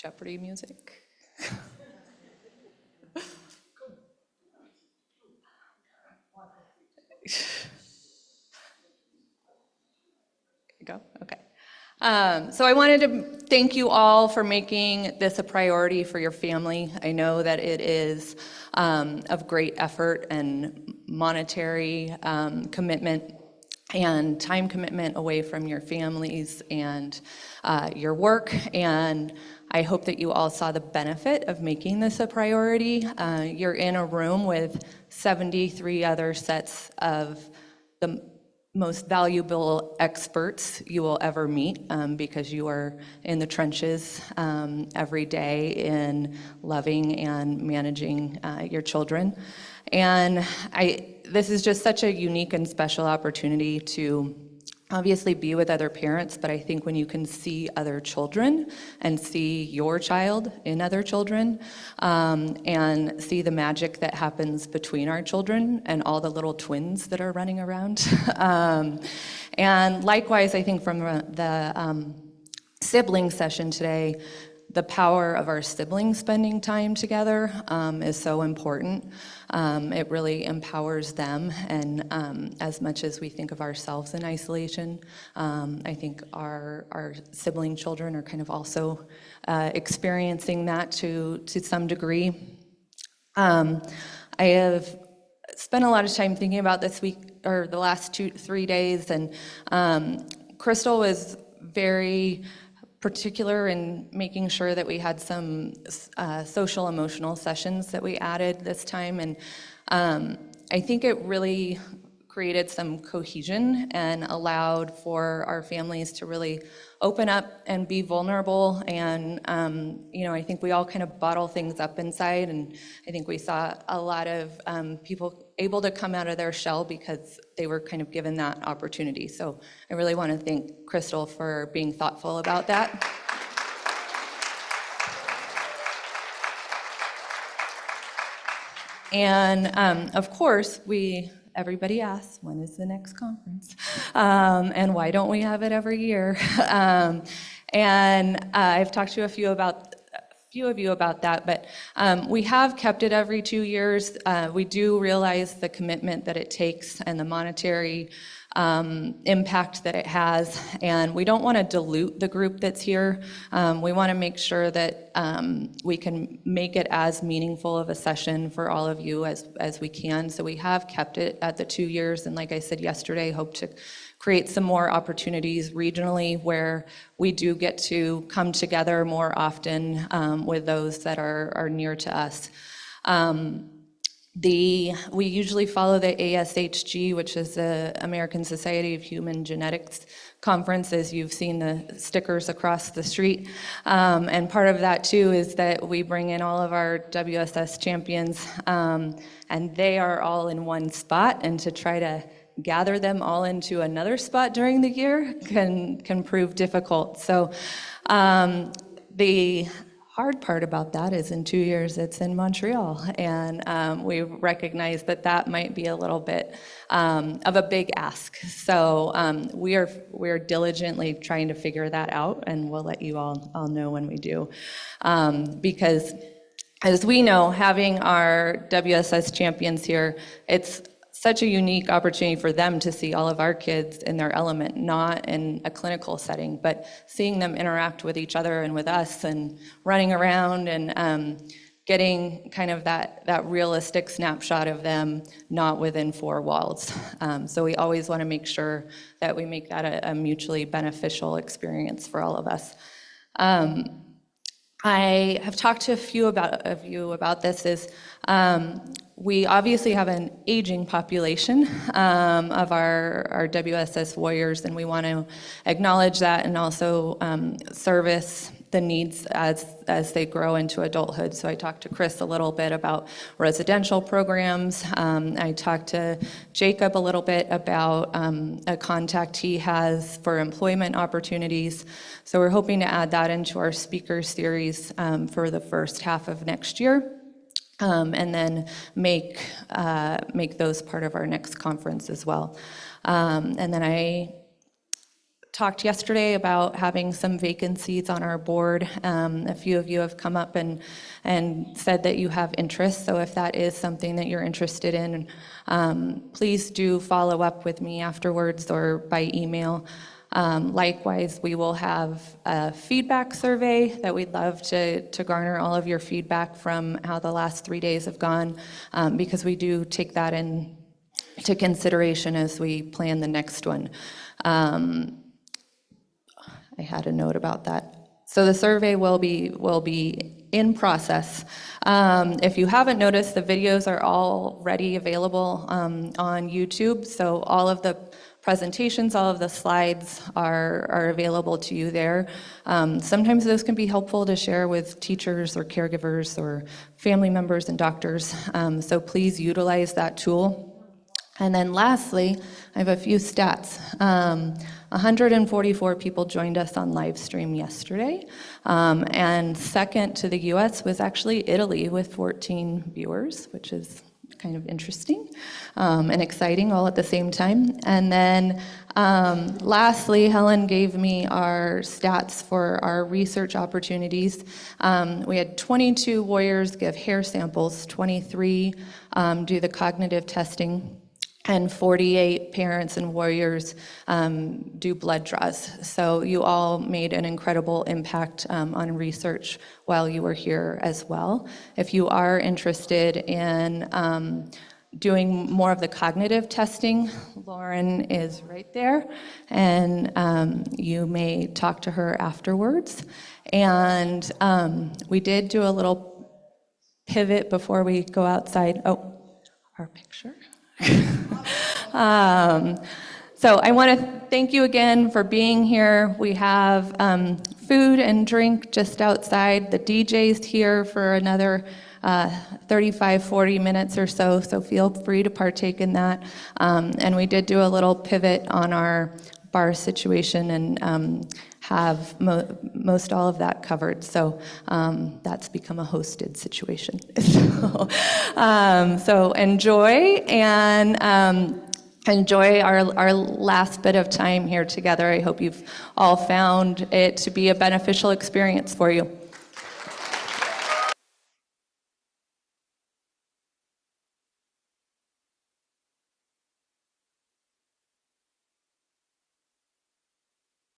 Jeopardy music. Go? Okay. So I wanted to thank you all for making this a priority for your family. I know that it is of great effort and monetary commitment and time commitment away from your families and your work. And I hope that you all saw the benefit of making this a priority. You're in a room with 73 other sets of the most valuable experts you will ever meet because you are in the trenches every day in loving and managing your children. And this is just such a unique and special opportunity to obviously be with other parents, but I think when you can see other children and see your child in other children and see the magic that happens between our children and all the little twins that are running around. And likewise, I think from the sibling session today, the power of our siblings spending time together is so important. It really empowers them, and as much as we think of ourselves in isolation, I think our sibling children are kind of also experiencing that to some degree. I have spent a lot of time thinking about this week, or the last 3 days, and Crystal was very particular in making sure that we had some social emotional sessions that we added this time, and I think it really created some cohesion and allowed for our families to really open up and be vulnerable. And I think we all kind of bottle things up inside, and I think we saw a lot of people able to come out of their shell because they were kind of given that opportunity. So I really want to thank Crystal for being thoughtful about that. And of course, everybody asks, when is the next conference? And why don't we have it every year? And I've talked to a few of you about that, but we have kept it every 2 years. We do realize the commitment that it takes and the monetary impact that it has, and we don't want to dilute the group that's here. We want to make sure that we can make it as meaningful of a session for all of you as we can. So we have kept it at the 2 years, and like I said yesterday, hope to create some more opportunities regionally where we do get to come together more often with those that are near to us. We usually follow the ASHG, which is the American Society of Human Genetics conference, as you've seen the stickers across the street. And part of that too is that we bring in all of our WSS champions, and they are all in one spot, and to try to gather them all into another spot during the year can prove difficult. So the hard part about that is in 2 years it's in Montreal, and we recognize that might be a little bit of a big ask. So we're diligently trying to figure that out, and we'll let you all know when we do, because as we know, having our WSS champions here, it's such a unique opportunity for them to see all of our kids in their element, not in a clinical setting, but seeing them interact with each other and with us and running around and getting kind of that realistic snapshot of them, not within four walls. So we always want to make sure that we make that a mutually beneficial experience for all of us. I have talked to a few of you about this. We obviously have an aging population of our WSS warriors, and we want to acknowledge that and also service the needs as they grow into adulthood. So I talked to Chris a little bit about residential programs. I talked to Jacob a little bit about a contact he has for employment opportunities. So we're hoping to add that into our speaker series for the first half of next year. And then make those part of our next conference as well. And then I talked yesterday about having some vacancies on our board. A few of you have come up and said that you have interest, so if that is something that you're interested in, please do follow up with me afterwards or by email. Likewise, we will have a feedback survey that we'd love to garner all of your feedback from how the last 3 days have gone, because we do take that into consideration as we plan the next one. I had a note about that. So the survey will be in process. If you haven't noticed, the videos are already available on YouTube. So all of the presentations, all of the slides are available to you there. Sometimes those can be helpful to share with teachers or caregivers or family members and doctors. So please utilize that tool. And then lastly, I have a few stats. 144 people joined us on live stream yesterday. And second to the US was actually Italy with 14 viewers, which is kind of interesting and exciting all at the same time. And then lastly, Helen gave me our stats for our research opportunities. We had 22 warriors give hair samples, 23 do the cognitive testing, and 48 parents and warriors do blood draws. So you all made an incredible impact on research while you were here as well. If you are interested in doing more of the cognitive testing, Lauren is right there, and you may talk to her afterwards. And we did do a little pivot before we go outside. Oh, our picture. So I want to thank you again for being here. We have food and drink just outside. The DJ's here for another 35, 40 minutes or so feel free to partake in that. And we did do a little pivot on our bar situation and have most all of that covered. So that's become a hosted situation. So enjoy and enjoy our last bit of time here together. I hope you've all found it to be a beneficial experience for you.